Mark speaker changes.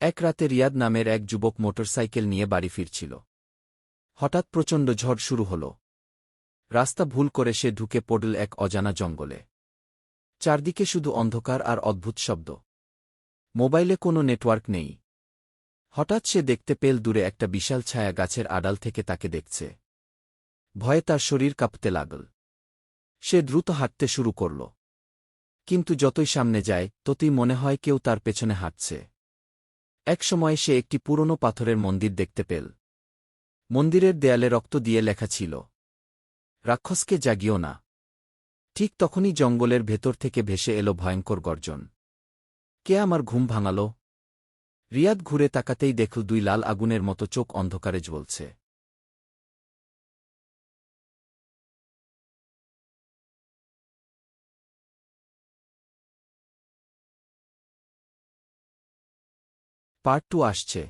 Speaker 1: এক রাতে রিয়াদ নামের এক যুবক মোটরসাইকেল নিয়ে বাড়ি ফিরছিল। হঠাৎ প্রচণ্ড ঝড় শুরু হল। রাস্তা ভুল করে সে ঢুকে পড়ল এক অজানা জঙ্গলে। চারদিকে শুধু অন্ধকার আর অদ্ভুত শব্দ। মোবাইলে কোনো নেটওয়ার্ক নেই। হঠাৎ সে দেখতে পেল দূরে একটা বিশাল ছায়া গাছের আড়াল থেকে তাকে দেখছে। ভয়ে তার শরীর কাঁপতে লাগল। সে দ্রুত হাঁটতে শুরু করল। কিন্তু যতই সামনে যায় ততই মনে হয় কেউ তার পেছনে হাঁটছে। এক সময় সে একটি পুরনো পাথরের মন্দির দেখতে পেল। মন্দিরের দেয়ালে রক্ত দিয়ে লেখা ছিল, রাক্ষসকে জাগিও না। ঠিক তখনই জঙ্গলের ভেতর থেকে ভেসে এলো ভয়ঙ্কর গর্জন। কে আমার ঘুম ভাঙাল? রিয়াদ ঘুরে তাকাতেই দেখল দুই লাল আগুনের মতো চোখ অন্ধকারে জ্বলছে। পার্ট 2 আসছে।